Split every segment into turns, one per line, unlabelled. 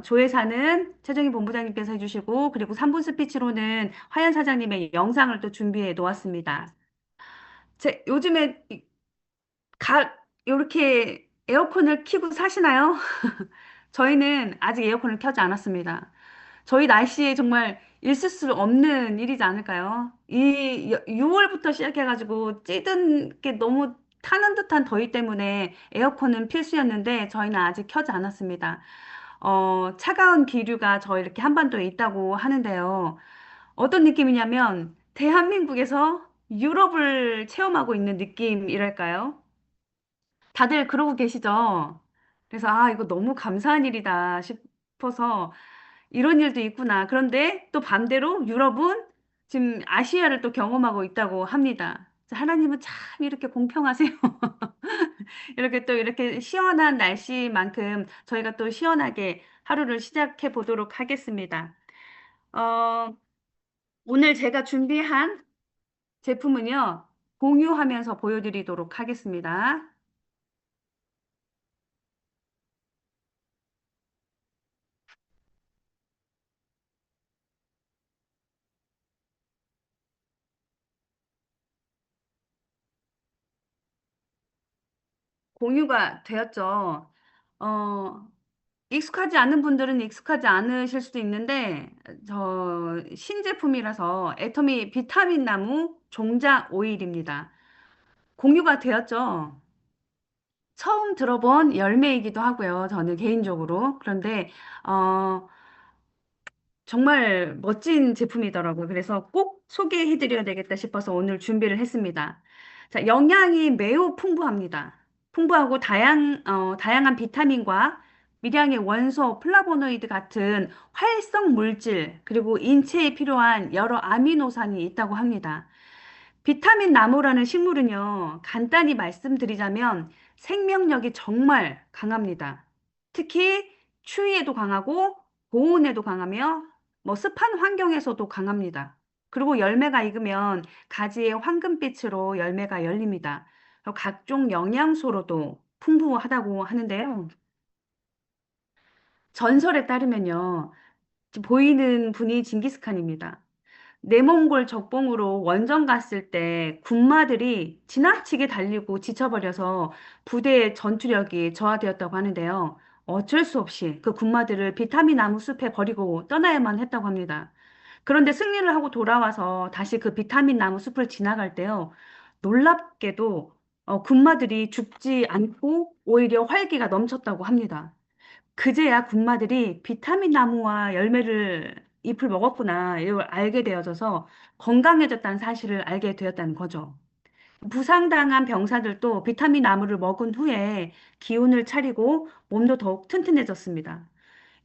조회사는 최정희 본부장님께서 해주시고, 그리고 3분 스피치로는 화연 사장님의 영상을 또 준비해 놓았습니다. 요즘에 이렇게 에어컨을 켜고 사시나요? 저희는 아직 에어컨을 켜지 않았습니다. 저희 날씨에 정말 있을 수 없는 일이지 않을까요? 6월부터 시작해가지고 찌든 게 너무 타는 듯한 더위 때문에 에어컨은 필수였는데 저희는 아직 켜지 않았습니다. 차가운 기류가 저 이렇게 한반도에 있다고 하는데요. 어떤 느낌이냐면 대한민국에서 유럽을 체험하고 있는 느낌이랄까요? 다들 그러고 계시죠? 그래서 이거 너무 감사한 일이다 싶어서 이런 일도 있구나. 그런데 또 반대로 유럽은 지금 아시아를 또 경험하고 있다고 합니다. 하나님은 참 이렇게 공평하세요. 이렇게 또 이렇게 시원한 날씨만큼 저희가 또 시원하게 하루를 시작해 보도록 하겠습니다. 어, 오늘 제가 준비한 제품은요, 공유하면서 보여드리도록 하겠습니다. 공유가 되었죠. 어, 익숙하지 않은 분들은 익숙하지 않으실 수도 있는데, 신제품이라서 애터미 비타민 나무 종자 오일입니다. 공유가 되었죠. 처음 들어본 열매이기도 하고요. 저는 개인적으로. 그런데, 어, 정말 멋진 제품이더라고요. 그래서 꼭 소개해드려야 되겠다 싶어서 오늘 준비를 했습니다. 자, 영양이 매우 풍부합니다. 풍부하고 다양한 비타민과 미량의 원소, 플라보노이드 같은 활성 물질, 그리고 인체에 필요한 여러 아미노산이 있다고 합니다. 비타민 나무라는 식물은요, 간단히 말씀드리자면 생명력이 정말 강합니다. 특히 추위에도 강하고 고온에도 강하며 습한 환경에서도 강합니다. 그리고 열매가 익으면 가지에 황금빛으로 열매가 열립니다. 각종 영양소로도 풍부하다고 하는데요. 전설에 따르면요, 지금 보이는 분이 징기스칸입니다. 내몽골 적봉으로 원정 갔을 때 군마들이 지나치게 달리고 지쳐버려서 부대의 전투력이 저하되었다고 하는데요. 어쩔 수 없이 그 군마들을 비타민 나무 숲에 버리고 떠나야만 했다고 합니다. 그런데 승리를 하고 돌아와서 다시 그 비타민 나무 숲을 지나갈 때요. 놀랍게도 군마들이 죽지 않고 오히려 활기가 넘쳤다고 합니다. 그제야 군마들이 비타민 나무와 열매를 잎을 먹었구나 이걸 알게 되어져서 건강해졌다는 사실을 알게 되었다는 거죠. 부상당한 병사들도 비타민 나무를 먹은 후에 기운을 차리고 몸도 더욱 튼튼해졌습니다.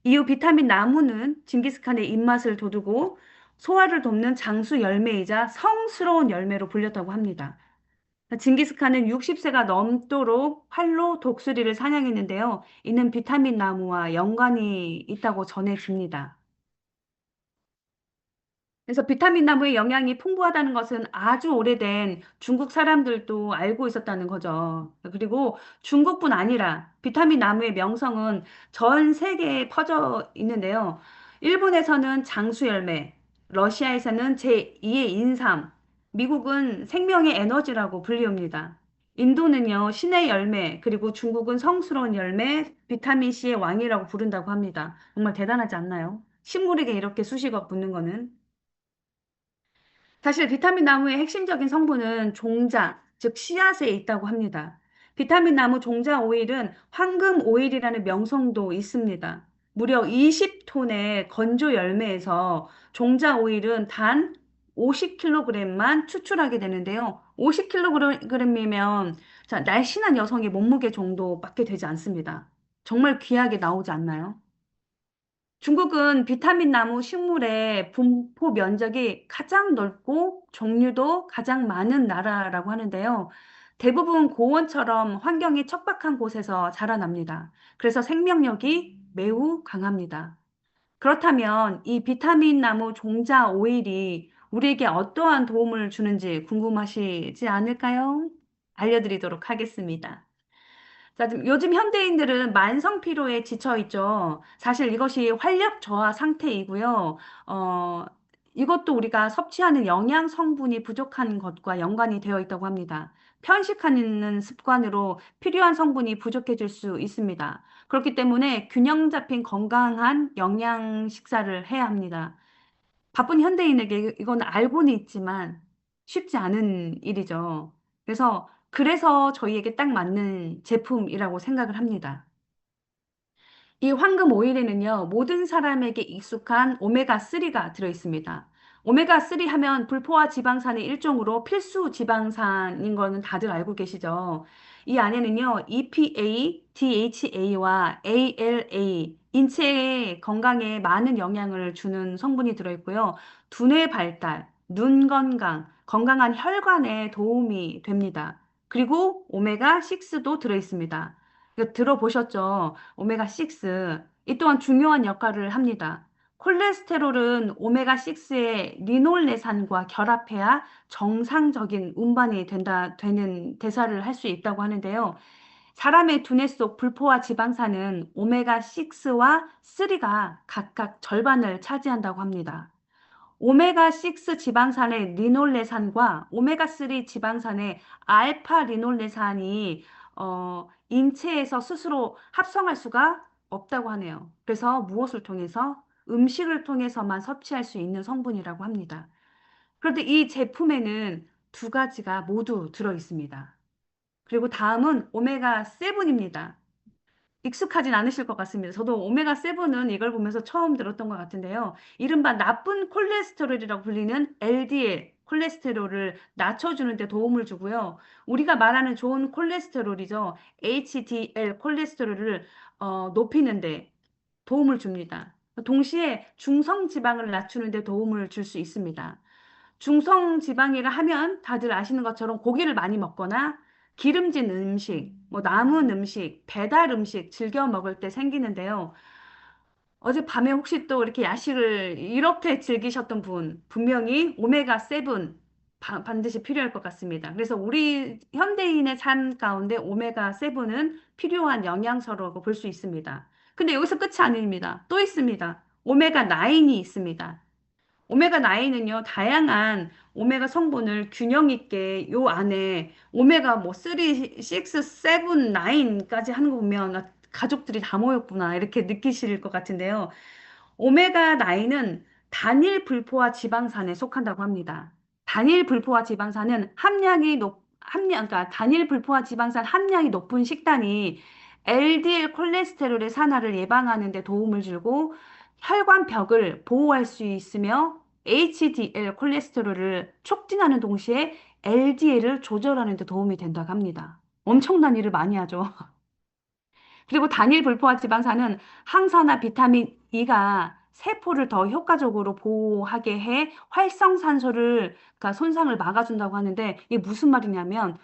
이후 비타민 나무는 징기스칸의 입맛을 돋우고 소화를 돕는 장수 열매이자 성스러운 열매로 불렸다고 합니다. 징기스칸은 60세가 넘도록 활로 독수리를 사냥했는데요. 이는 비타민 나무와 연관이 있다고 전해집니다. 그래서 비타민 나무의 영양이 풍부하다는 것은 아주 오래된 중국 사람들도 알고 있었다는 거죠. 그리고 중국뿐 아니라 비타민 나무의 명성은 전 세계에 퍼져 있는데요. 일본에서는 장수 열매, 러시아에서는 제2의 인삼, 미국은 생명의 에너지라고 불리웁니다. 인도는요, 신의 열매, 그리고 중국은 성스러운 열매, 비타민 C의 왕이라고 부른다고 합니다. 정말 대단하지 않나요? 식물에게 이렇게 수식어 붙는 거는. 사실 비타민 나무의 핵심적인 성분은 종자, 즉 씨앗에 있다고 합니다. 비타민 나무 종자 오일은 황금 오일이라는 명성도 있습니다. 무려 20톤의 건조 열매에서 종자 오일은 단 50kg만 추출하게 되는데요. 50kg이면 날씬한 여성의 몸무게 정도밖에 되지 않습니다. 정말 귀하게 나오지 않나요? 중국은 비타민 나무 식물의 분포 면적이 가장 넓고 종류도 가장 많은 나라라고 하는데요. 대부분 고원처럼 환경이 척박한 곳에서 자라납니다. 그래서 생명력이 매우 강합니다. 그렇다면 이 비타민 나무 종자 오일이 우리에게 어떠한 도움을 주는지 궁금하시지 않을까요? 알려드리도록 하겠습니다. 자, 지금 요즘 현대인들은 만성 피로에 지쳐 있죠. 사실 이것이 활력 저하 상태이고요. 어, 이것도 우리가 섭취하는 영양 성분이 부족한 것과 연관이 되어 있다고 합니다. 편식하는 습관으로 필요한 성분이 부족해질 수 있습니다. 그렇기 때문에 균형 잡힌 건강한 영양 식사를 해야 합니다. 바쁜 현대인에게 이건 알고는 있지만 쉽지 않은 일이죠. 그래서 저희에게 딱 맞는 제품이라고 생각을 합니다. 이 황금 오일에는요, 모든 사람에게 익숙한 오메가3가 들어있습니다. 오메가3 하면 불포화 지방산의 일종으로 필수 지방산인 거는 다들 알고 계시죠? 이 안에는요, EPA, DHA와 ALA, 인체 건강에 많은 영향을 주는 성분이 들어있고요. 두뇌 발달, 눈 건강, 건강한 혈관에 도움이 됩니다. 그리고 오메가6도 들어있습니다. 이거 들어보셨죠? 오메가6. 이 또한 중요한 역할을 합니다. 콜레스테롤은 오메가6의 리놀레산과 결합해야 정상적인 운반이 되는 대사를 할 수 있다고 하는데요. 사람의 두뇌 속 불포화 지방산은 오메가6와 3가 각각 절반을 차지한다고 합니다. 오메가6 지방산의 리놀레산과 오메가3 지방산의 알파 리놀레산이 인체에서 스스로 합성할 수가 없다고 하네요. 그래서 무엇을 통해서? 음식을 통해서만 섭취할 수 있는 성분이라고 합니다. 그런데 이 제품에는 두 가지가 모두 들어 있습니다. 그리고 다음은 오메가7입니다. 익숙하진 않으실 것 같습니다. 저도 오메가7은 이걸 보면서 처음 들었던 것 같은데요. 이른바 나쁜 콜레스테롤이라고 불리는 LDL 콜레스테롤을 낮춰주는 데 도움을 주고요. 우리가 말하는 좋은 콜레스테롤이죠. HDL 콜레스테롤을 높이는데 도움을 줍니다. 동시에 중성 지방을 낮추는 데 도움을 줄 수 있습니다. 중성 지방이라 하면 다들 아시는 것처럼 고기를 많이 먹거나 기름진 음식, 뭐 남은 음식, 배달 음식 즐겨 먹을 때 생기는데요. 어젯밤에 혹시 또 이렇게 야식을 이렇게 즐기셨던 분, 분명히 오메가7 반드시 필요할 것 같습니다. 그래서 우리 현대인의 삶 가운데 오메가7은 필요한 영양소라고 볼 수 있습니다. 근데 여기서 끝이 아닙니다. 또 있습니다. 오메가9이 있습니다. 오메가9은요, 다양한 오메가 성분을 균형 있게 요 안에 오메가 뭐 3, 6, 7, 9까지 하는 거 보면 아, 가족들이 다 모였구나 이렇게 느끼실 것 같은데요. 오메가9은 단일 불포화 지방산에 속한다고 합니다. 단일 불포화 지방산은 그러니까 단일 불포화 지방산 함량이 높은 식단이 LDL 콜레스테롤의 산화를 예방하는 데 도움을 주고 혈관벽을 보호할 수 있으며 HDL 콜레스테롤을 촉진하는 동시에 LDL을 조절하는 데 도움이 된다고 합니다. 엄청난 일을 많이 하죠. 그리고 단일 불포화 지방산은 항산화 비타민 E가 세포를 더 효과적으로 보호하게 해 활성산소를 그러니까 손상을 막아준다고 하는데 이게 무슨 말이냐면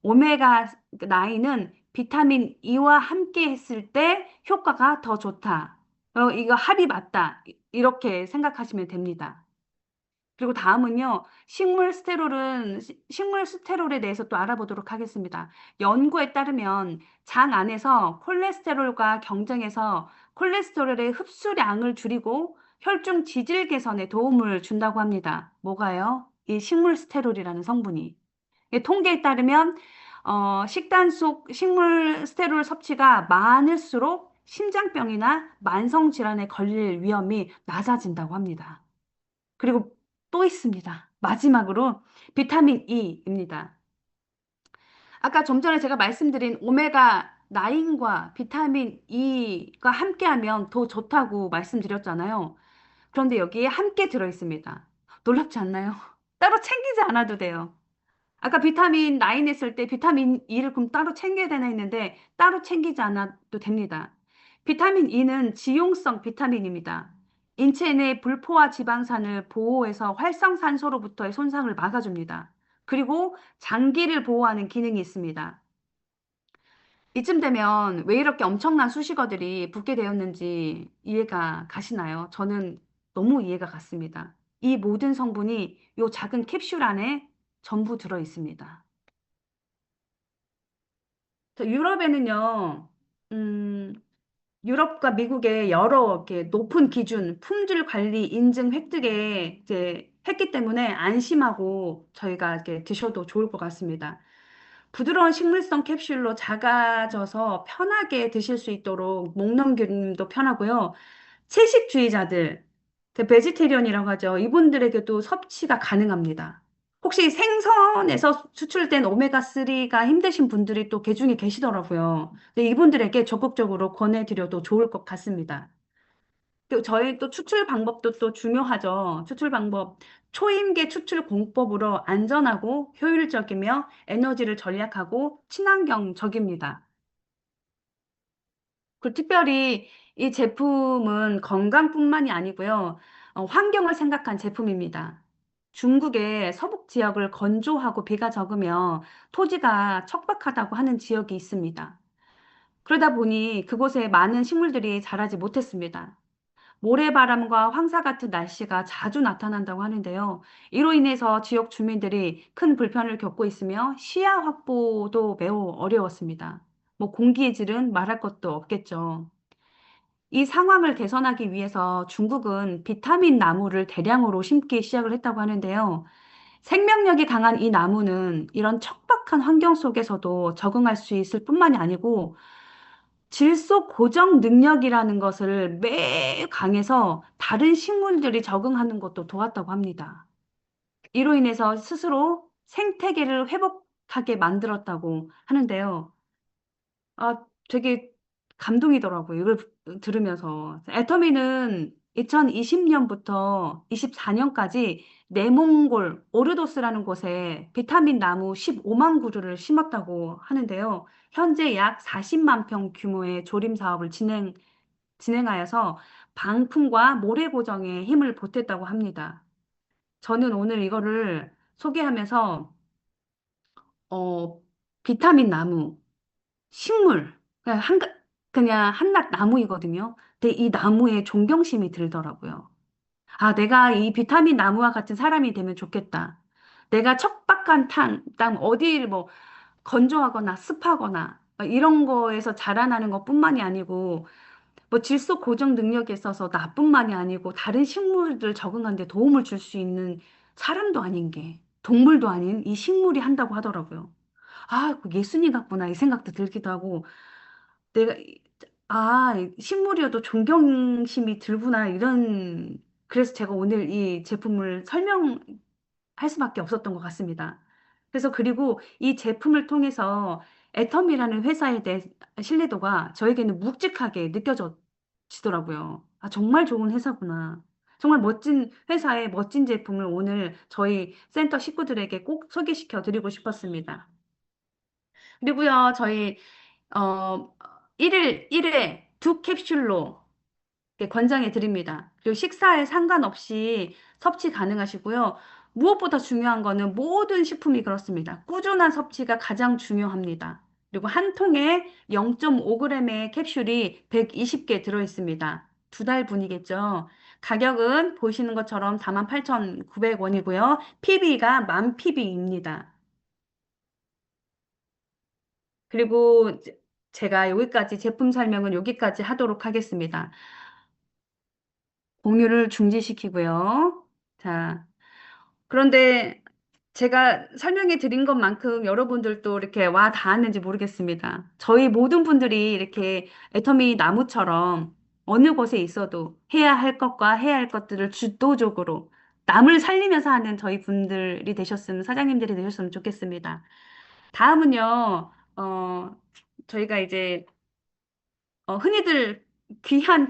오메가9는 비타민 E와 함께 했을 때 효과가 더 좋다. 이거 합이 맞다. 이렇게 생각하시면 됩니다. 그리고 다음은요, 식물 스테롤에 대해서 또 알아보도록 하겠습니다. 연구에 따르면 장 안에서 콜레스테롤과 경쟁해서 콜레스테롤의 흡수량을 줄이고 혈중 지질 개선에 도움을 준다고 합니다. 뭐가요? 이 식물 스테롤이라는 성분이. 이 통계에 따르면 식단 속 식물 스테롤 섭취가 많을수록 심장병이나 만성 질환에 걸릴 위험이 낮아진다고 합니다. 그리고 또 있습니다. 마지막으로 비타민 E입니다. 아까 좀 전에 제가 말씀드린 오메가 9과 비타민 E가 함께하면 더 좋다고 말씀드렸잖아요. 그런데 여기에 함께 들어 있습니다. 놀랍지 않나요? 따로 챙기지 않아도 돼요. 아까 비타민 9 했을 때 비타민 E를 그럼 따로 챙겨야 되나 했는데 따로 챙기지 않아도 됩니다. 비타민 E는 지용성 비타민입니다. 인체 내 불포화 지방산을 보호해서 활성산소로부터의 손상을 막아줍니다. 그리고 장기를 보호하는 기능이 있습니다. 이쯤 되면 왜 이렇게 엄청난 수식어들이 붙게 되었는지 이해가 가시나요? 저는 너무 이해가 갔습니다. 이 모든 성분이 이 작은 캡슐 안에 전부 들어 있습니다. 유럽에는요, 음, 유럽과 미국의 여러 이렇게 높은 기준, 품질 관리 인증 획득에 이제 했기 때문에 안심하고 저희가 이렇게 드셔도 좋을 것 같습니다. 부드러운 식물성 캡슐로 작아져서 편하게 드실 수 있도록 목 넘김도 편하고요. 채식주의자들, 베지테리언이라고 하죠. 이분들에게도 섭취가 가능합니다. 혹시 생선에서 수출된 오메가3가 힘드신 분들이 또 계중에 계시더라고요. 근데 이분들에게 적극적으로 권해드려도 좋을 것 같습니다. 또 저희 또 추출 방법도 또 중요하죠. 추출 방법. 초임계 추출 공법으로 안전하고 효율적이며 에너지를 절약하고 친환경적입니다. 그 특별히 이 제품은 건강뿐만이 아니고요. 환경을 생각한 제품입니다. 중국의 서북 지역을 건조하고 비가 적으며 토지가 척박하다고 하는 지역이 있습니다. 그러다 보니 그곳에 많은 식물들이 자라지 못했습니다. 모래바람과 황사 같은 날씨가 자주 나타난다고 하는데요. 이로 인해서 지역 주민들이 큰 불편을 겪고 있으며 시야 확보도 매우 어려웠습니다. 뭐 공기의 질은 말할 것도 없겠죠. 이 상황을 개선하기 위해서 중국은 비타민 나무를 대량으로 심기 시작을 했다고 하는데요. 생명력이 강한 이 나무는 이런 척박한 환경 속에서도 적응할 수 있을 뿐만이 아니고 질소 고정 능력이라는 것을 매우 강해서 다른 식물들이 적응하는 것도 도왔다고 합니다. 이로 인해서 스스로 생태계를 회복하게 만들었다고 하는데요. 아, 되게 감동이더라고요. 이걸 들으면서. 애터미는 2020년부터 24년까지 내몽골 오르도스라는 곳에 비타민 나무 15만 그루를 심었다고 하는데요. 현재 약 40만 평 규모의 조림 사업을 진행하여서 방풍과 모래 고정에 힘을 보탰다고 합니다. 저는 오늘 이거를 소개하면서 어, 비타민 나무 식물, 그냥 한낱 나무이거든요. 근데 이 나무에 존경심이 들더라고요. 아, 내가 이 비타민 나무와 같은 사람이 되면 좋겠다. 내가 척박한 땅, 어디를 뭐 건조하거나 습하거나 이런 거에서 자라나는 것뿐만이 아니고 뭐 질소 고정 능력에 있어서 나뿐만이 아니고 다른 식물들 적응하는 데 도움을 줄 수 있는 사람도 아닌 게 동물도 아닌 이 식물이 한다고 하더라고요. 아, 그 예순이 같구나 이 생각도 들기도 하고 내가 식물이어도 존경심이 들구나 이런 그래서 제가 오늘 이 제품을 설명할 수밖에 없었던 것 같습니다. 그래서 그리고 이 제품을 통해서 애텀이라는 회사에 대해 신뢰도가 저에게는 묵직하게 느껴지더라고요. 아, 정말 좋은 회사구나. 정말 멋진 회사의 멋진 제품을 오늘 저희 센터 식구들에게 꼭 소개시켜 드리고 싶었습니다. 그리고요, 저희 어, 1회 두 캡슐로 이렇게 권장해 드립니다. 그리고 식사에 상관없이 섭취 가능하시고요. 무엇보다 중요한 거는 모든 식품이 그렇습니다. 꾸준한 섭취가 가장 중요합니다. 그리고 한 통에 0.5g의 캡슐이 120개 들어 있습니다. 두 달 분이겠죠. 가격은 보시는 것처럼 48,900원이고요. PB가 만 PB입니다. 그리고 제가 여기까지 제품 설명은 여기까지 하도록 하겠습니다. 공유를 중지시키고요. 자, 그런데 제가 설명해 드린 것만큼 여러분들도 이렇게 와 닿았는지 모르겠습니다. 저희 모든 분들이 이렇게 애터미 나무처럼 어느 곳에 있어도 해야 할 것과 해야 할 것들을 주도적으로 남을 살리면서 하는 저희 분들이 되셨으면, 사장님들이 되셨으면 좋겠습니다. 다음은요, 저희가 이제 흔히들 귀한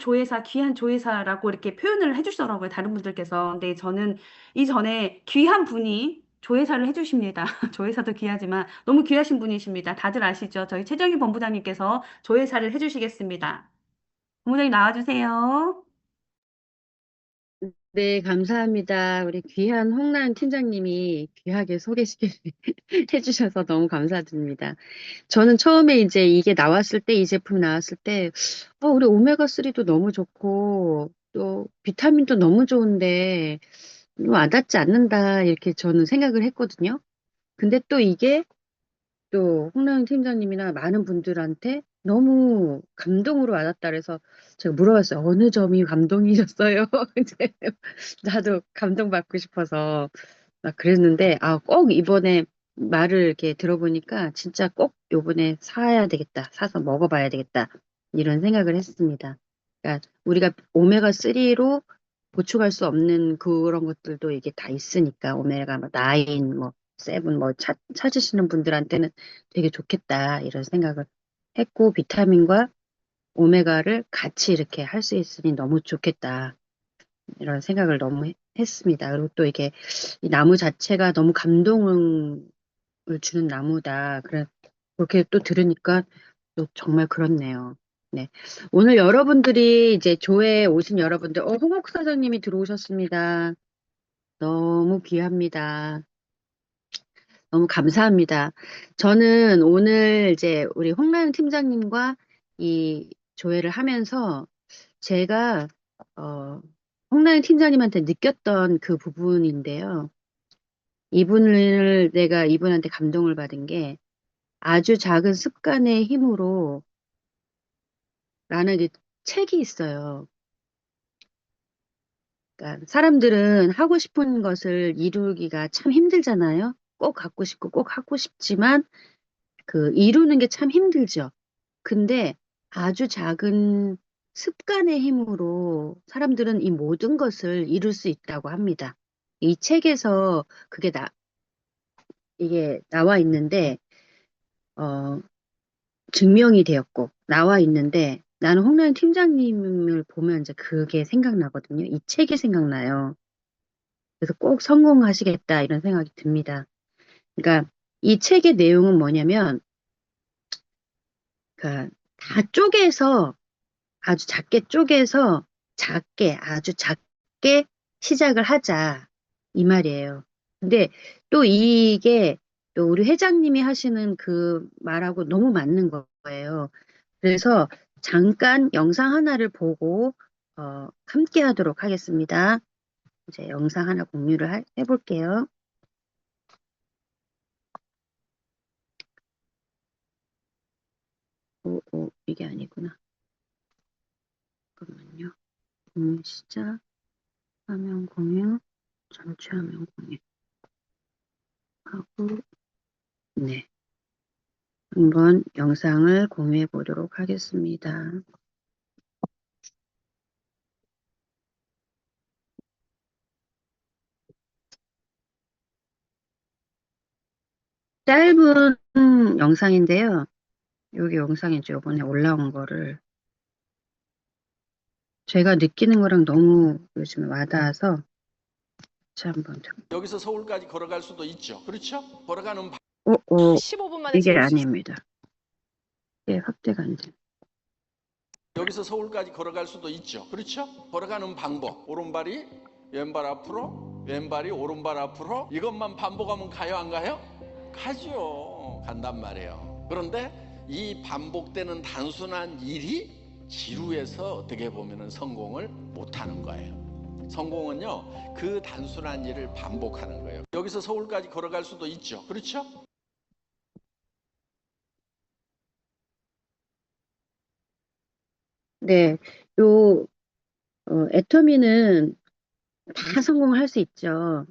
조회사라고 이렇게 표현을 해주시더라고요. 다른 분들께서. 근데 저는 이전에 귀한 분이 조회사를 해주십니다. 조회사도 귀하지만 너무 귀하신 분이십니다. 다들 아시죠? 저희 최정희 본부장님께서 조회사를 해주시겠습니다. 본부장님 나와주세요.
네, 감사합니다. 우리 귀한 홍나은 팀장님이 귀하게 소개시켜 해주셔서 너무 감사드립니다. 저는 처음에 이제 이게 나왔을 때, 이 제품이 나왔을 때, 우리 오메가3도 너무 좋고, 또 비타민도 너무 좋은데, 와닿지 않는다, 이렇게 저는 생각을 했거든요. 근데 또 이게 또 홍나영 팀장님이나 많은 분들한테 너무 감동으로 와닿다 그래서 제가 물어봤어요. 어느 점이 감동이셨어요? 이제 나도 감동받고 싶어서 막 그랬는데, 아, 꼭 이번에 말을 이렇게 들어보니까 진짜 꼭 요번에 사야 되겠다. 사서 먹어봐야 되겠다. 이런 생각을 했습니다. 그러니까 우리가 오메가3로 보충할 수 없는 그런 것들도 이게 다 있으니까, 오메가 뭐 나인, 뭐 세븐 뭐 찾으시는 분들한테는 되게 좋겠다. 이런 생각을 했고, 비타민과 오메가를 같이 이렇게 할 수 있으니 너무 좋겠다. 이런 생각을 너무 했습니다. 그리고 또 이게 이 나무 자체가 너무 감동을 주는 나무다. 그래, 그렇게 또 들으니까 또 정말 그렇네요. 네. 오늘 여러분들이 이제 조회에 오신 여러분들, 홍옥 사장님이 들어오셨습니다. 너무 귀합니다. 너무 감사합니다. 저는 오늘 이제 우리 홍라연 팀장님과 이 조회를 하면서 제가, 홍라연 팀장님한테 느꼈던 그 부분인데요. 내가 이분한테 감동을 받은 게 아주 작은 습관의 힘으로 라는 이 책이 있어요. 그러니까 사람들은 하고 싶은 것을 이루기가 참 힘들잖아요. 꼭 갖고 싶고 꼭 하고 싶지만 그 이루는 게 참 힘들죠. 근데 아주 작은 습관의 힘으로 사람들은 이 모든 것을 이룰 수 있다고 합니다. 이 책에서 이게 나와 있는데, 어, 증명이 되었고, 나와 있는데, 나는 홍라연 팀장님을 보면 이제 그게 생각나거든요. 이 책이 생각나요. 그래서 꼭 성공하시겠다, 이런 생각이 듭니다. 그러니까 이 책의 내용은 뭐냐면, 그러니까 다 쪼개서 아주 작게 쪼개서 아주 작게 시작을 하자. 이 말이에요. 근데 또 이게 또 우리 회장님이 하시는 그 말하고 너무 맞는 거예요. 그래서 잠깐 영상 하나를 보고 함께 하도록 하겠습니다. 이제 영상 하나 공유를 해볼게요. 이게 아니구나. 잠깐만요. 공유 시작, 화면 공유, 전체 화면 공유하고, 네. 한번 영상을 공유해 보도록 하겠습니다. 짧은 영상인데요. 여기 영상이 이제 이번에 올라온 거를 제가 느끼는 거랑 너무 요즘에 와닿아서 같이 한번
여기서 서울까지 걸어갈 수도 있죠. 그렇죠? 걸어가는
오,
15분 만에
이게
채울 수 있어요.
아닙니다. 이게 확대가 안 돼.
여기서 서울까지 걸어갈 수도 있죠. 그렇죠? 걸어가는 방법. 오른발이 왼발 앞으로, 왼발이 오른발 앞으로. 이것만 반복하면 가요, 안 가요? 가죠. 간단 말이에요. 그런데 이 반복되는 단순한 일이 지루해서 어떻게 보면 성공을 못하는 거예요. 성공은요, 그 단순한 일을 반복하는 거예요. 여기서 서울까지 걸어갈 수도 있죠. 그렇죠?
네, 요 애터미는 다 성공할 수 있죠.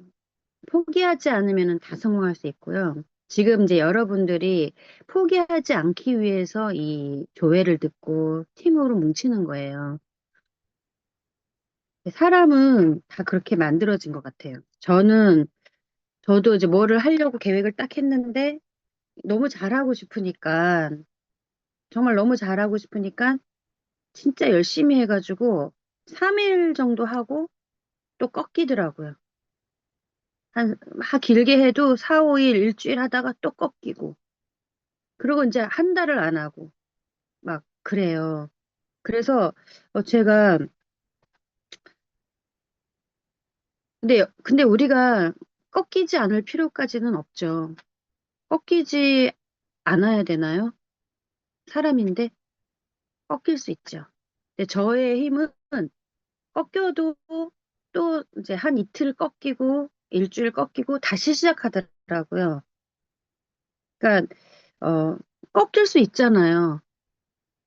포기하지 않으면 다 성공할 수 있고요. 지금 이제 여러분들이 포기하지 않기 위해서 이 교회를 듣고 팀으로 뭉치는 거예요. 사람은 다 그렇게 만들어진 것 같아요. 저도 이제 뭐를 하려고 계획을 딱 했는데 너무 잘하고 싶으니까, 정말 너무 잘하고 싶으니까 진짜 열심히 해가지고 3일 정도 하고 또 꺾이더라고요. 길게 해도 4, 5일, 일주일 하다가 또 꺾이고. 그리고 이제 한 달을 안 하고 막 그래요. 그래서 제가 근데 우리가 꺾이지 않을 필요까지는 없죠. 꺾이지 않아야 되나요? 사람인데 꺾일 수 있죠. 근데 저의 힘은 꺾여도 또 이제 한 이틀 꺾이고 일주일 꺾이고 다시 시작하더라고요. 그러니까 어, 꺾일 수 있잖아요.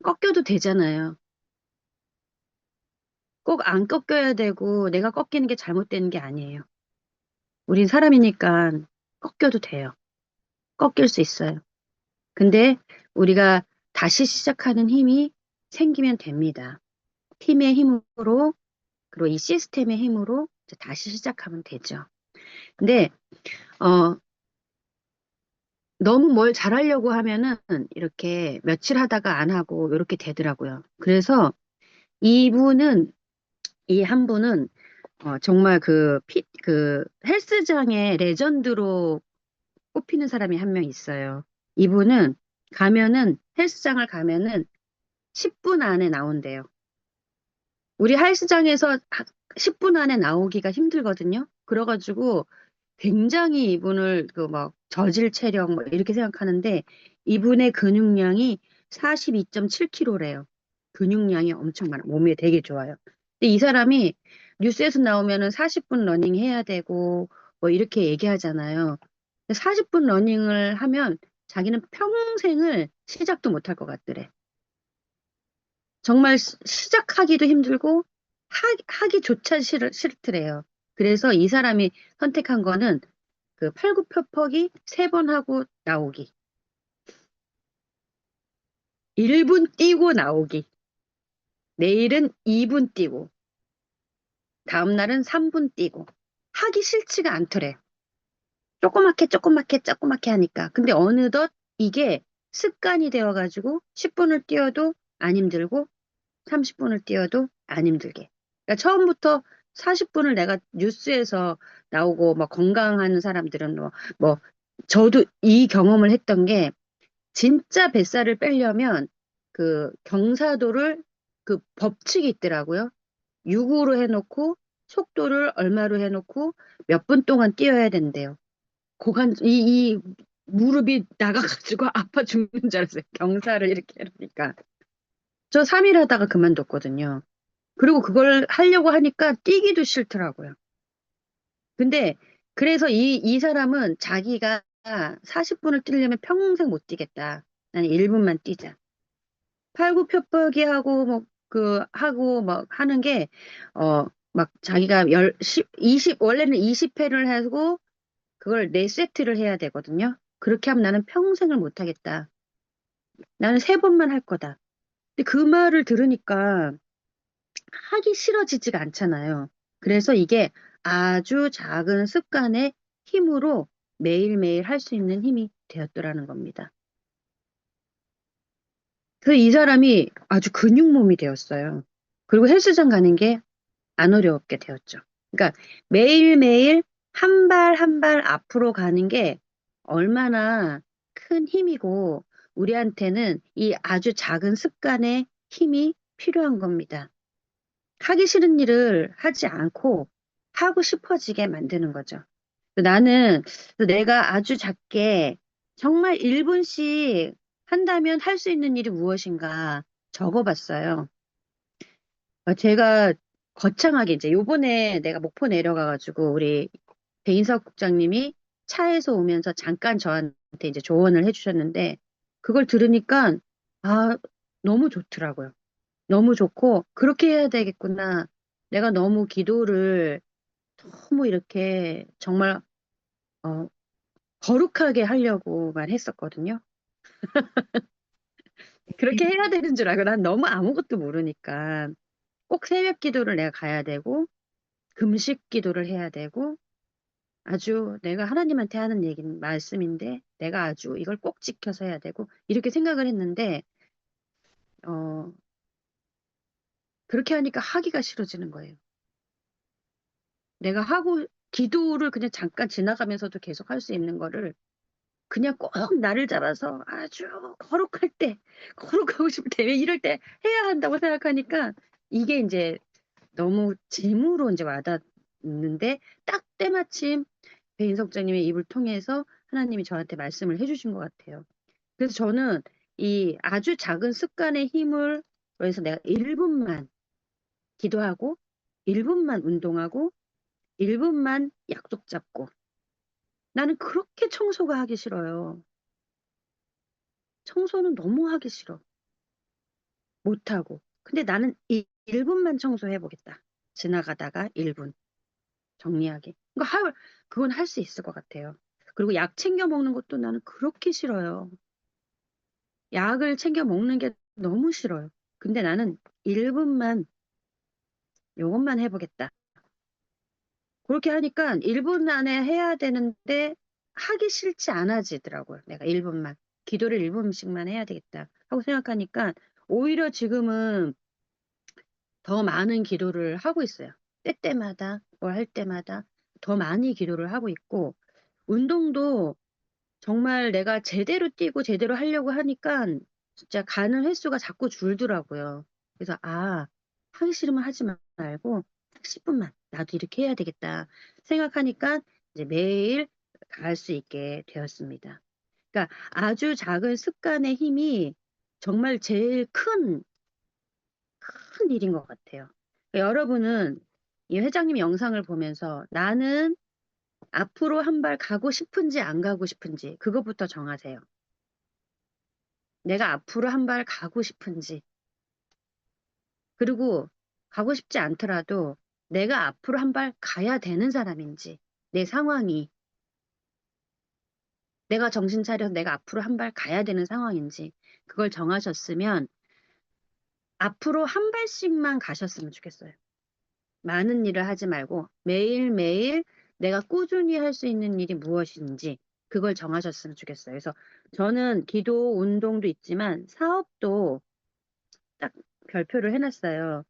꺾여도 되잖아요. 꼭 안 꺾여야 되고 내가 꺾이는 게 잘못되는 게 아니에요. 우린 사람이니까 꺾여도 돼요. 꺾일 수 있어요. 근데 우리가 다시 시작하는 힘이 생기면 됩니다. 팀의 힘으로, 그리고 이 시스템의 힘으로 이제 다시 시작하면 되죠. 근데, 어, 너무 뭘 잘하려고 하면은 이렇게 며칠 하다가 안 하고 이렇게 되더라고요. 그래서 이분은, 이 한 분은 정말 그 헬스장의 레전드로 꼽히는 사람이 한 명 있어요. 이분은 헬스장을 가면은 10분 안에 나온대요. 우리 헬스장에서 10분 안에 나오기가 힘들거든요. 그래가지고 굉장히 이분을 그 막 저질 체력 뭐 이렇게 생각하는데 이분의 근육량이 42.7kg래요. 근육량이 엄청 많아. 몸에 되게 좋아요. 근데 이 사람이 뉴스에서 나오면은 40분 러닝 해야 되고 뭐 이렇게 얘기하잖아요. 40분 러닝을 하면 자기는 평생을 시작도 못할 것 같더래. 정말 시작하기도 힘들고 하기조차 싫더래요. 그래서 이 사람이 선택한 거는 그 팔굽혀펴기 3번 하고 나오기. 1분 뛰고 나오기. 내일은 2분 뛰고, 다음날은 3분 뛰고. 하기 싫지가 않더래. 조그맣게 하니까. 근데 어느덧 이게 습관이 되어가지고 10분을 뛰어도 안 힘들고 30분을 뛰어도 안 힘들게. 그러니까 처음부터 40분을 내가 뉴스에서 나오고 막 건강한 사람들은 뭐 저도 이 경험을 했던 게 진짜 뱃살을 빼려면 그 경사도를 그 법칙이 있더라고요. 6으로 해놓고 속도를 얼마로 해놓고 몇 분 동안 뛰어야 된대요. 이 무릎이 나가가지고 아파 죽는 줄 알았어요. 경사를 이렇게 해놓으니까. 저 3일 하다가 그만뒀거든요. 그리고 그걸 하려고 하니까 뛰기도 싫더라고요. 근데 그래서 이 사람은 자기가 40분을 뛰려면 평생 못 뛰겠다. 나는 1분만 뛰자. 팔굽혀펴기 하고 하고 막 하는 게 막 자기가 20 원래는 20회를 하고 그걸 4세트를 해야 되거든요. 그렇게 하면 나는 평생을 못 하겠다. 나는 3번만 할 거다. 근데 그 말을 들으니까 하기 싫어지지가 않잖아요. 그래서 이게 아주 작은 습관의 힘으로 매일매일 할 수 있는 힘이 되었더라는 겁니다. 그래서 이 사람이 아주 근육몸이 되었어요. 그리고 헬스장 가는 게 안 어렵게 되었죠. 그러니까 매일매일 한 발 한 발 앞으로 가는 게 얼마나 큰 힘이고 우리한테는 이 아주 작은 습관의 힘이 필요한 겁니다. 하기 싫은 일을 하지 않고 하고 싶어지게 만드는 거죠. 나는 내가 아주 작게 정말 1분씩 한다면 할 수 있는 일이 무엇인가 적어봤어요. 제가 거창하게 이제 요번에 내가 목포 내려가가지고 우리 배인석 국장님이 차에서 오면서 잠깐 저한테 이제 조언을 해주셨는데 그걸 들으니까 아, 너무 좋더라고요. 너무 좋고 그렇게 해야 되겠구나. 내가 너무 기도를 너무 이렇게 정말 어, 거룩하게 하려고만 했었거든요. 그렇게 해야 되는 줄 알고 난 너무 아무것도 모르니까 꼭 새벽 기도를 내가 가야 되고 금식 기도를 해야 되고 아주 내가 하나님한테 하는 말씀인데 내가 아주 이걸 꼭 지켜서 해야 되고 이렇게 생각을 했는데 어, 그렇게 하니까 하기가 싫어지는 거예요. 내가 하고 기도를 그냥 잠깐 지나가면서도 계속 할 수 있는 거를 그냥 꼭 나를 잡아서 아주 거룩할 때, 거룩하고 싶을 때, 왜 이럴 때 해야 한다고 생각하니까 이게 이제 너무 짐으로 이제 와닿는데 딱 때마침 배인석장님의 입을 통해서 하나님이 저한테 말씀을 해주신 것 같아요. 그래서 저는 이 아주 작은 습관의 힘을 그래서 내가 1분만 기도하고 1분만 운동하고 1분만 약속 잡고 나는 그렇게 청소가 하기 싫어요. 청소는 너무 하기 싫어. 못하고. 근데 나는 1분만 청소해보겠다. 지나가다가 1분 정리하게. 그건 할 수 있을 것 같아요. 그리고 약 챙겨 먹는 것도 나는 그렇게 싫어요. 약을 챙겨 먹는 게 너무 싫어요. 근데 나는 1분만 요것만 해보겠다. 그렇게 하니까 1분 안에 해야 되는데 하기 싫지 않아지더라고요. 내가 1분만. 기도를 1분씩만 해야 되겠다 하고 생각하니까 오히려 지금은 더 많은 기도를 하고 있어요. 때때마다 뭘 할 때마다 더 많이 기도를 하고 있고 운동도 정말 내가 제대로 뛰고 제대로 하려고 하니까 진짜 가는 횟수가 자꾸 줄더라고요. 그래서 하기 싫으면 하지 말고 딱 10분만 나도 이렇게 해야 되겠다 생각하니까 이제 매일 갈 수 있게 되었습니다. 그러니까 아주 작은 습관의 힘이 정말 제일 큰 일인 것 같아요. 그러니까 여러분은 이 회장님 영상을 보면서 나는 앞으로 한 발 가고 싶은지 안 가고 싶은지 그것부터 정하세요. 내가 앞으로 한 발 가고 싶은지. 그리고 가고 싶지 않더라도 내가 앞으로 한 발 가야 되는 사람인지. 내 상황이 내가 정신 차려서 내가 앞으로 한 발 가야 되는 상황인지 그걸 정하셨으면 앞으로 한 발씩만 가셨으면 좋겠어요. 많은 일을 하지 말고 매일매일 내가 꾸준히 할 수 있는 일이 무엇인지 그걸 정하셨으면 좋겠어요. 그래서 저는 기도, 운동도 있지만 사업도 딱 별표를 해놨어요.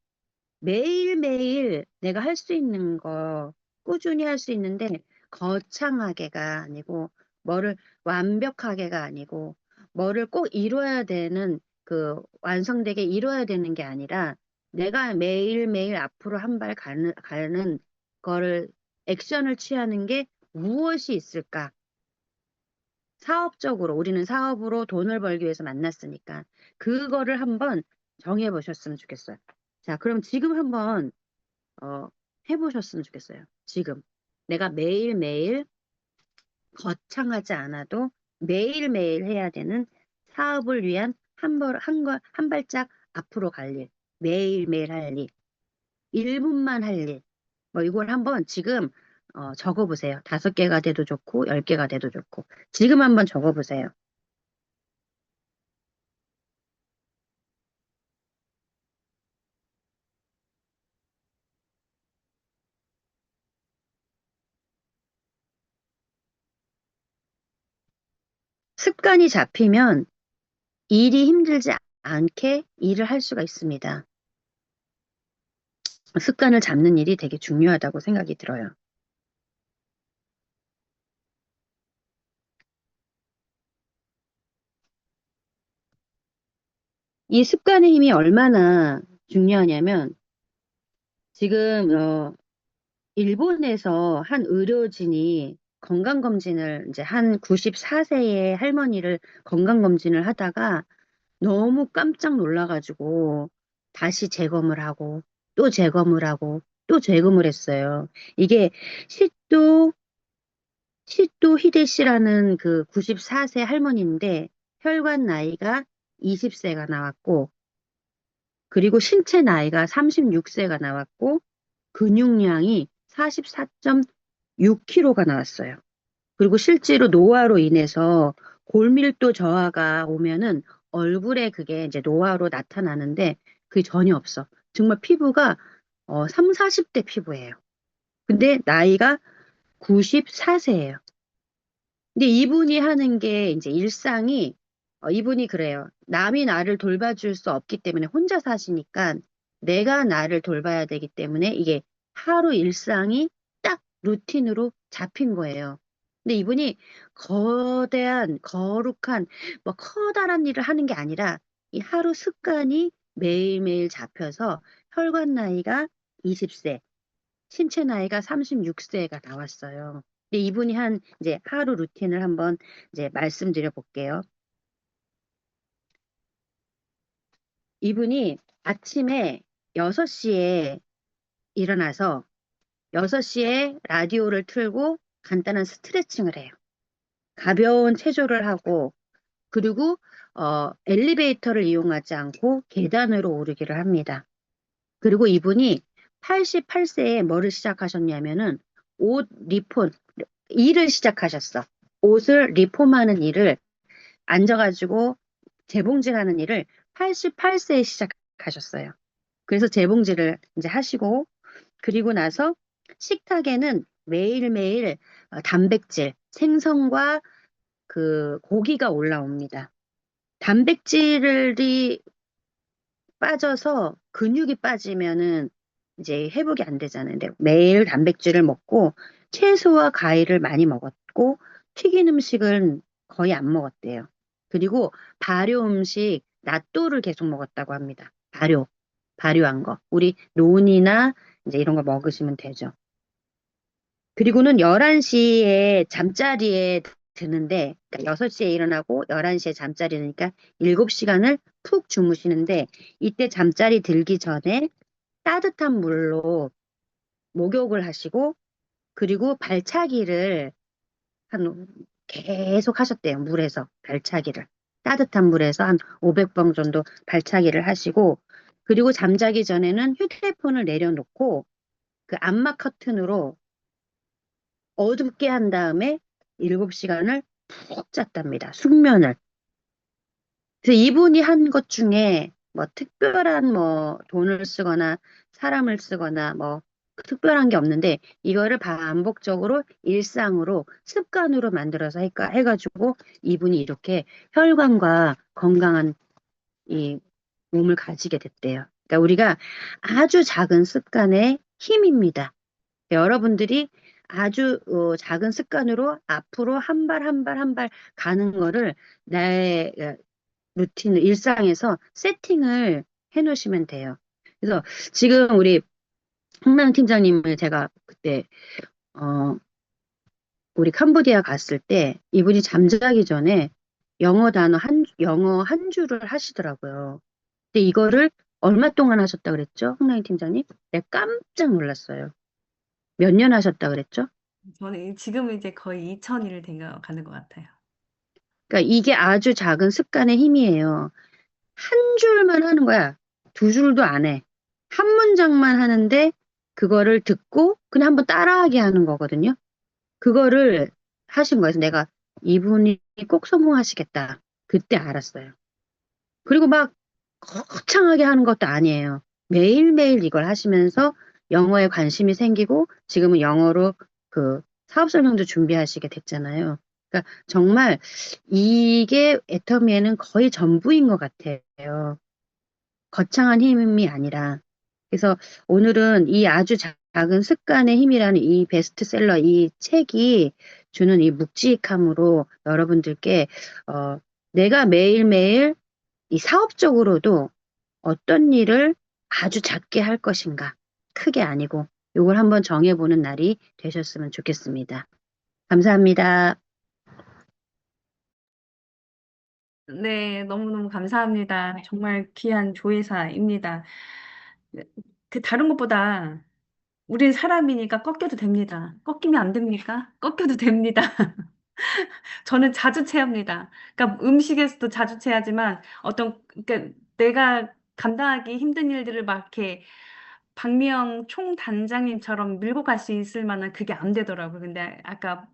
매일매일 내가 할 수 있는 거 꾸준히 할 수 있는데 거창하게가 아니고 뭐를 완벽하게가 아니고 뭐를 꼭 이뤄야 되는 완성되게 이뤄야 되는 게 아니라 내가 매일매일 앞으로 한 발 가는 거를 액션을 취하는 게 무엇이 있을까? 사업적으로 우리는 사업으로 돈을 벌기 위해서 만났으니까 그거를 한번 정해 보셨으면 좋겠어요. 자, 그럼 지금 한번 어, 해보셨으면 좋겠어요. 지금 내가 매일매일 거창하지 않아도 매일매일 해야 되는 사업을 위한 한 발짝 앞으로 갈 일, 매일매일 할 일, 1분만 할 일, 뭐 이걸 한번 지금 적어보세요. 5개가 돼도 좋고 10개가 돼도 좋고 지금 한번 적어보세요. 습관이 잡히면 일이 힘들지 않게 일을 할 수가 있습니다. 습관을 잡는 일이 되게 중요하다고 생각이 들어요. 이 습관의 힘이 얼마나 중요하냐면 지금 일본에서 한 의료진이 건강검진을 이제 한 94세의 할머니를 건강검진을 하다가 너무 깜짝 놀라가지고 다시 재검을 하고 또 재검을 하고 또 재검을 했어요. 이게 시도 히데시라는 그 94세 할머니인데 혈관 나이가 20세가 나왔고 그리고 신체 나이가 36세가 나왔고 근육량이 44.6kg가 나왔어요. 그리고 실제로 노화로 인해서 골밀도 저하가 오면은 얼굴에 그게 이제 노화로 나타나는데 그게 전혀 없어. 정말 피부가 3, 40대 피부예요. 근데 나이가 94세예요. 근데 이분이 하는 게 이제 일상이 이분이 그래요. 남이 나를 돌봐줄 수 없기 때문에 혼자 사시니까 내가 나를 돌봐야 되기 때문에 이게 하루 일상이 딱 루틴으로 잡힌 거예요. 근데 이분이 거대한 거룩한 뭐 커다란 일을 하는 게 아니라 이 하루 습관이 매일매일 잡혀서 혈관 나이가 20세, 신체 나이가 36세가 나왔어요. 근데 이분이 한 이제 하루 루틴을 한번 이제 말씀드려 볼게요. 이분이 아침에 6시에 일어나서 6시에 라디오를 틀고 간단한 스트레칭을 해요. 가벼운 체조를 하고 그리고 엘리베이터를 이용하지 않고 계단으로 오르기를 합니다. 그리고 이분이 88세에 뭐를 시작하셨냐면은 옷 리폼, 일을 시작하셨어. 옷을 리폼하는 일을 앉아가지고 재봉질하는 일을 88세에 시작하셨어요. 그래서 재봉질을 이제 하시고 그리고 나서 식탁에는 매일매일 단백질, 생선과 그 고기가 올라옵니다. 단백질이 빠져서 근육이 빠지면은 이제 회복이 안 되잖아요. 근데 매일 단백질을 먹고 채소와 과일을 많이 먹었고 튀긴 음식은 거의 안 먹었대요. 그리고 발효 음식, 낫또를 계속 먹었다고 합니다. 발효한 거. 우리 논이나 이제 이런 거 먹으시면 되죠. 그리고는 11시에 잠자리에 드는데, 그러니까 6시에 일어나고 11시에 잠자리 드니까 7시간을 푹 주무시는데, 이때 잠자리 들기 전에 따뜻한 물로 목욕을 하시고, 그리고 발차기를 한, 계속 하셨대요. 물에서, 발차기를. 따뜻한 물에서 한 500번 정도 발차기를 하시고, 그리고 잠자기 전에는 휴대폰을 내려놓고, 그 암막 커튼으로 어둡게 한 다음에 7시간을 푹 잤답니다. 숙면을. 그래서 이분이 한 것 중에 뭐 특별한 뭐 돈을 쓰거나 사람을 쓰거나 뭐 특별한 게 없는데 이거를 반복적으로 일상으로 습관으로 만들어서 해가지고 이분이 이렇게 혈관과 건강한 이 몸을 가지게 됐대요. 그러니까 우리가 아주 작은 습관의 힘입니다. 여러분들이 아주 작은 습관으로 앞으로 한 발 한 발 한 발 가는 거를 나의 루틴, 일상에서 세팅을 해 놓으시면 돼요. 그래서 지금 우리 홍남 팀장님을 제가 그때 어, 우리 캄보디아 갔을 때 이분이 잠자기 전에 영어 한 줄을 하시더라고요. 근데 이거를 얼마 동안 하셨다 그랬죠? 홍남 팀장님? 내가 깜짝 놀랐어요. 몇 년 하셨다 그랬죠?
저는 지금은 이제 거의 2000일 된가 가는 것 같아요.
그러니까 이게 아주 작은 습관의 힘이에요. 한 줄만 하는 거야. 두 줄도 안 해. 한 문장만 하는데 그거를 듣고 그냥 한번 따라하게 하는 거거든요. 그거를 하신 거예요. 그래서 내가 이분이 꼭 성공하시겠다. 그때 알았어요. 그리고 막 거창하게 하는 것도 아니에요. 매일매일 이걸 하시면서 영어에 관심이 생기고 지금은 영어로 그 사업 설명도 준비하시게 됐잖아요. 그러니까 정말 이게 애터미에는 거의 전부인 것 같아요. 거창한 힘이 아니라. 그래서 오늘은 이 아주 작은 습관의 힘이라는 이 베스트셀러 이 책이 주는 이 묵직함으로 여러분들께 내가 매일매일 이 사업적으로도 어떤 일을 아주 작게 할 것인가, 크게 아니고, 이걸 한번 정해보는 날이 되셨으면 좋겠습니다. 감사합니다.
네, 너무너무 감사합니다. 정말 귀한 조회사입니다. 그 다른 것보다 우린 사람이니까 꺾여도 됩니다. 꺾이면 안 됩니까? 꺾여도 됩니다. 저는 자주 체합니다. 그러니까 음식에서도 자주 체하지만 그러니까 내가 감당하기 힘든 일들을 막 이렇게 박미영 총단장님처럼 밀고 갈 수 있을 만한 그게 안 되더라고요. 근데 아까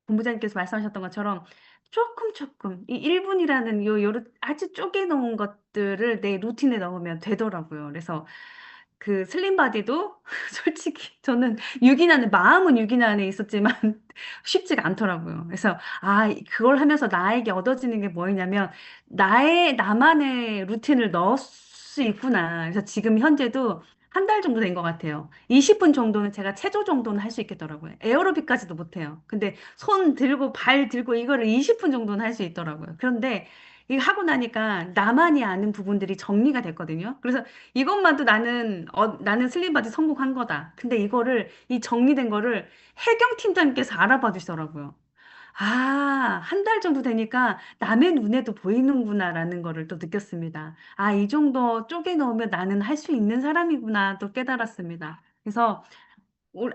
본부장님께서 말씀하셨던 것처럼 조금 조금 이 1분이라는 요런 아주 쪼개놓은 것들을 내 루틴에 넣으면 되더라고요. 그래서 그 슬림 바디도 솔직히 저는 6인 안에 마음은 6인 안에 있었지만 쉽지가 않더라고요. 그래서 그걸 하면서 나에게 얻어지는 게 뭐였냐면 나만의 루틴을 넣을 수 있구나. 그래서 지금 현재도 한 달 정도 된 것 같아요. 20분 정도는 제가 체조 정도는 할 수 있겠더라고요. 에어로빅까지도 못해요. 근데 손 들고 발 들고 이거를 20분 정도는 할 수 있더라고요. 그런데 이거 하고 나니까 나만이 아는 부분들이 정리가 됐거든요. 그래서 이것만도 나는 슬림바디 성공한 거다. 근데 이 정리된 거를 혜경 팀장님께서 알아봐 주시더라고요. 한 달 정도 되니까 남의 눈에도 보이는구나라는 거를 또 느꼈습니다. 이 정도 쪼개 넣으면 나는 할 수 있는 사람이구나 또 깨달았습니다. 그래서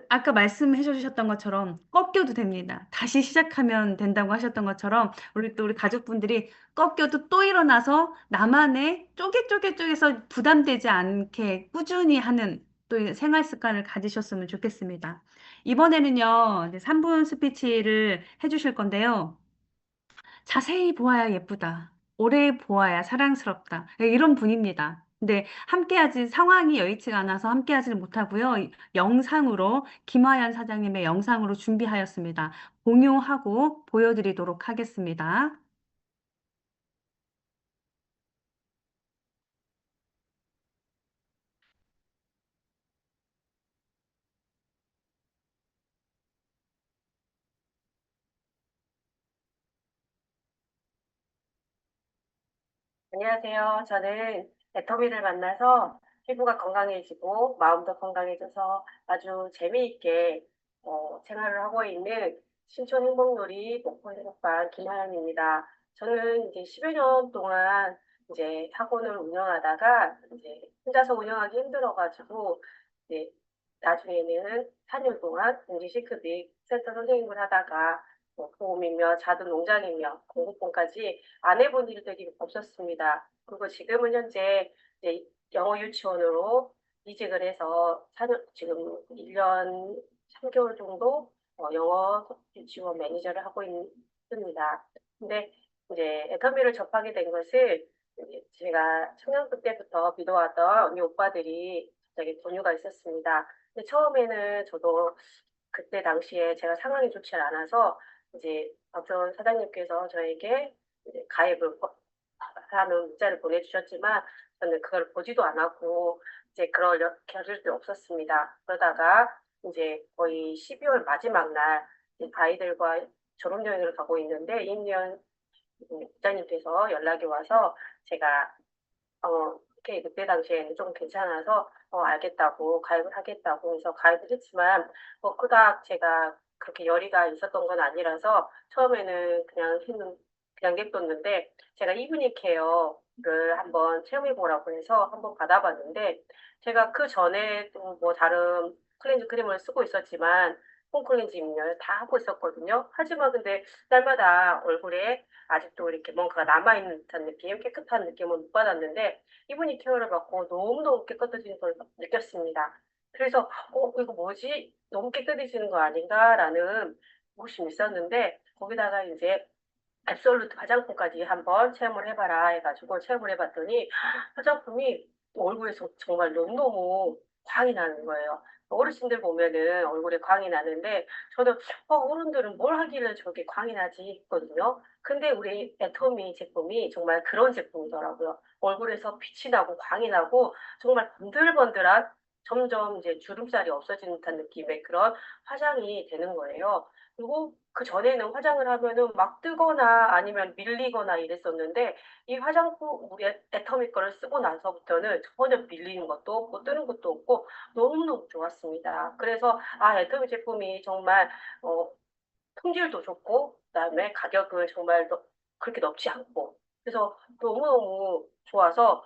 아까 말씀해 주셨던 것처럼 꺾여도 됩니다. 다시 시작하면 된다고 하셨던 것처럼 우리 가족분들이 꺾여도 또 일어나서 나만의 쪼개서 부담되지 않게 꾸준히 하는 또 이 생활 습관을 가지셨으면 좋겠습니다. 이번에는요, 이제 3분 스피치를 해주실 건데요. 자세히 보아야 예쁘다. 오래 보아야 사랑스럽다. 네, 이런 분입니다. 근데 함께하지 상황이 여의치가 않아서 함께하지는 못하고요. 영상으로 김화연 사장님의 영상으로 준비하였습니다. 공유하고 보여드리도록 하겠습니다.
안녕하세요. 저는 애터미를 만나서 피부가 건강해지고 마음도 건강해져서 아주 재미있게 생활을 하고 있는 신촌 행복놀이 목포해수욕장 김하연입니다. 저는 이제 10여 년 동안 이제 학원을 운영하다가 이제 혼자서 운영하기 힘들어가지고 이제 나중에는 4년 동안 응시시크빅 센터 선생님을 하다가 보험이며 자두 농장이며 공부폰까지 안 해본 일들이 없었습니다. 그리고 지금은 현재 이제 영어 유치원으로 이직을 해서 지금 1년 3개월 정도 영어 유치원 매니저를 하고 있습니다. 근데 이제 애터미를 접하게 된 것을 이제 제가 청년부 때부터 믿어왔던 우리 오빠들이 갑자기 권유가 있었습니다. 근데 처음에는 저도 그때 당시에 제가 상황이 좋지 않아서 이제 박선 사장님께서 저에게 이제 가입을 하는 문자를 보내주셨지만 저는 그걸 보지도 않았고 이제 그럴 겨를도 없었습니다. 그러다가 이제 거의 12월 마지막 날 아이들과 졸업여행을 가고 있는데 임년 부장님께서 연락이 와서 제가 이렇게 그때 당시에는 좀 괜찮아서 알겠다고 가입을 하겠다고 해서 가입을 했지만 그닥 제가 그렇게 열의가 있었던 건 아니라서 처음에는 그냥 냅뒀는데 제가 이브닝 케어를 한번 체험해 보라고 해서 한번 받아봤는데 제가 그 전에도 뭐 다른 클렌즈 크림을 쓰고 있었지만 홈클렌즈 입력 다 하고 있었거든요. 하지만 근데 날마다 얼굴에 아직도 이렇게 뭔가가 남아있는 듯한 느낌, 깨끗한 느낌을 못 받았는데 이분이 케어를 받고 너무너무 깨끗해지는 걸 느꼈습니다. 그래서 이거 뭐지? 너무 깨끗해지는 거 아닌가라는 의심이 있었는데 거기다가 이제 absolute 화장품까지 한번 체험을 해봐라 해가지고 체험을 해봤더니 화장품이 얼굴에서 정말 너무너무 광이 나는 거예요. 어르신들 보면은 얼굴에 광이 나는데 저는 어른들은 뭘 하길래 저렇게 광이 나지 했거든요. 근데 우리 애터미 제품이 정말 그런 제품이더라고요. 얼굴에서 빛이 나고 광이 나고 정말 번들번들한 점점 이제 주름살이 없어지는 듯한 느낌의 그런 화장이 되는 거예요. 그리고 그전에는 화장을 하면은 막 뜨거나 아니면 밀리거나 이랬었는데 이 화장품 우리 애터미 거를 쓰고 나서부터는 전혀 밀리는 것도 없고 뜨는 것도 없고 너무너무 좋았습니다. 그래서 애터미 제품이 정말 어 품질도 좋고 그다음에 가격은 정말 그렇게 높지 않고 그래서 너무너무 좋아서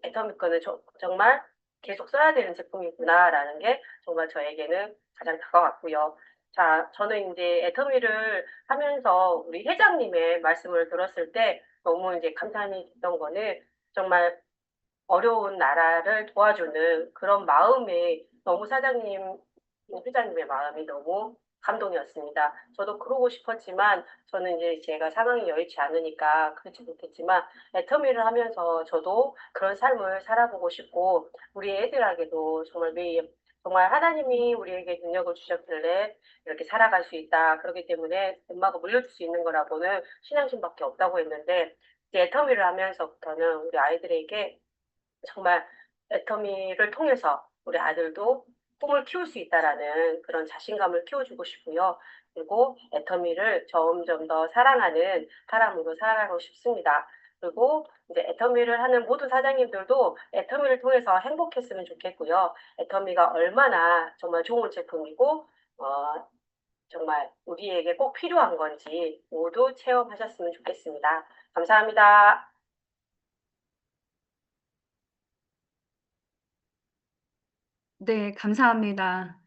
애터미 거는 정말 계속 써야 되는 제품이구나라는 게 정말 저에게는 가장 다가왔고요. 자, 저는 이제 애터미를 하면서 우리 회장님의 말씀을 들었을 때 너무 이제 감탄이 됐던 거는 정말 어려운 나라를 도와주는 그런 마음이 너무 회장님의 마음이 너무 감동이었습니다. 저도 그러고 싶었지만 저는 이제 제가 상황이 여의치 않으니까 그렇지 못했지만 애터미를 하면서 저도 그런 삶을 살아보고 싶고 우리 애들에게도 정말 매일 정말 하나님이 우리에게 능력을 주셨길래 이렇게 살아갈 수 있다. 그렇기 때문에 엄마가 물려줄 수 있는 거라고는 신앙심밖에 없다고 했는데 이제 애터미를 하면서부터는 우리 아이들에게 정말 애터미를 통해서 우리 아들도 꿈을 키울 수 있다라는 그런 자신감을 키워주고 싶고요. 그리고 애터미를 점점 더 사랑하는 사람으로 살아가고 싶습니다. 그리고 이제 애터미를 하는 모든 사장님들도 애터미를 통해서 행복했으면 좋겠고요. 애터미가 얼마나 정말 좋은 제품이고, 정말 우리에게 꼭 필요한 건지 모두 체험하셨으면 좋겠습니다. 감사합니다.
네, 감사합니다.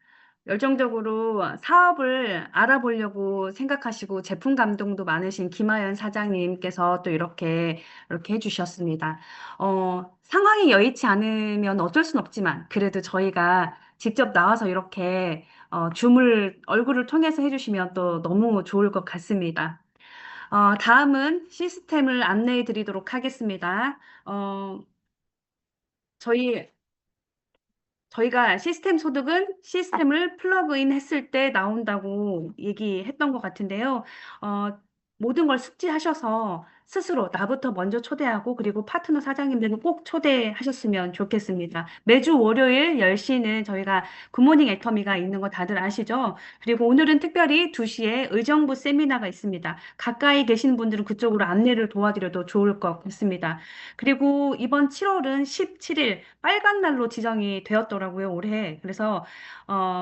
열정적으로 사업을 알아보려고 생각하시고 제품 감동도 많으신 김하연 사장님께서 또 이렇게 해주셨습니다. 상황이 여의치 않으면 어쩔 순 없지만 그래도 저희가 직접 나와서 이렇게 줌을 얼굴을 통해서 해주시면 또 너무 좋을 것 같습니다. 다음은 시스템을 안내해 드리도록 하겠습니다. 저희 저희가 시스템 소득은 시스템을 플러그인 했을 때 나온다고 얘기했던 것 같은데요. 모든 걸 숙지하셔서 스스로 나부터 먼저 초대하고 그리고 파트너 사장님들은 꼭 초대하셨으면 좋겠습니다. 매주 월요일 10시는 저희가 굿모닝 애터미가 있는 거 다들 아시죠? 그리고 오늘은 특별히 2시에 의정부 세미나가 있습니다. 가까이 계신 분들은 그쪽으로 안내를 도와드려도 좋을 것 같습니다. 그리고 이번 7월은 17일 빨간 날로 지정이 되었더라고요, 올해. 그래서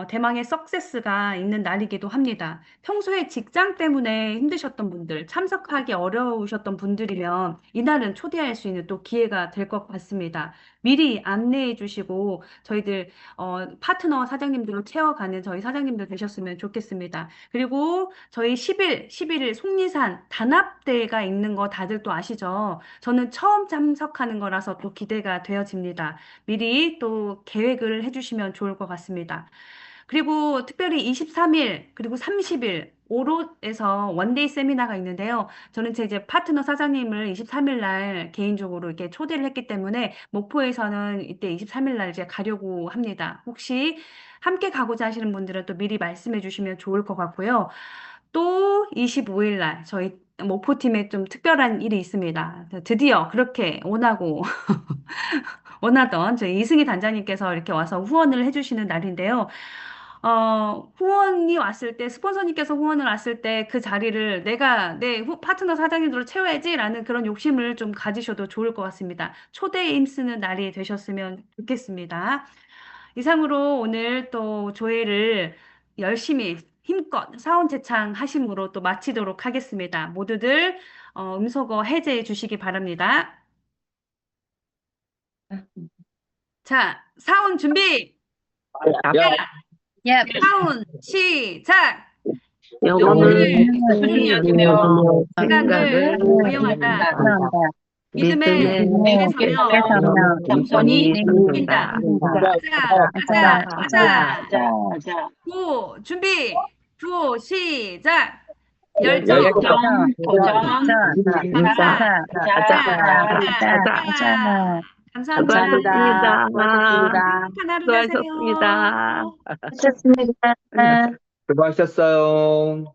대망의 석세스가 있는 날이기도 합니다. 평소에 직장 때문에 힘드셨던 분들, 참석하기 어려우셨던 분들이면 이날은 초대할 수 있는 또 기회가 될 것 같습니다. 미리 안내해 주시고 저희들 파트너 사장님들로 채워가는 저희 사장님들 되셨으면 좋겠습니다. 그리고 저희 11일 속리산 단합대회가 있는 거 다들 또 아시죠? 저는 처음 참석하는 거라서 또 기대가 되어집니다. 미리 또 계획을 해주시면 좋을 것 같습니다. 그리고 특별히 23일 그리고 30일 오롯에서 원데이 세미나가 있는데요. 저는 제 이제 파트너 사장님을 23일 날 개인적으로 이렇게 초대를 했기 때문에 목포에서는 이때 23일 날 이제 가려고 합니다. 혹시 함께 가고자 하시는 분들은 또 미리 말씀해 주시면 좋을 것 같고요. 또 25일 날 저희 목포팀에 좀 특별한 일이 있습니다. 드디어 그렇게 원하던 저희 이승희 단장님께서 이렇게 와서 후원을 해주시는 날인데요. 후원이 왔을 때, 스폰서님께서 후원을 왔을 때 그 자리를 내가 내 파트너 사장님들로 채워야지라는 그런 욕심을 좀 가지셔도 좋을 것 같습니다. 초대에 힘쓰는 날이 되셨으면 좋겠습니다. 이상으로 오늘 또 조회를 열심히 힘껏 사원 재창 하심으로 또 마치도록 하겠습니다. 모두들 음소거 해제해 주시기 바랍니다. 자, 사원 준비!
야,
사운 시작!
영혼을
영혼을
소중히
소중히
여기며
여기며
생각을
생각을 부여하다.
믿음의
믿음에 서며 겸손히
이룬다.
이룬다. 가자. 구, 준비. 구, 시작. 열정.
도전,
감사.
가자.
감사합니다.
수고하셨습니다.
행복한 하루 되세요.
수고하셨습니다.
하셨습니다.
수고하셨어요.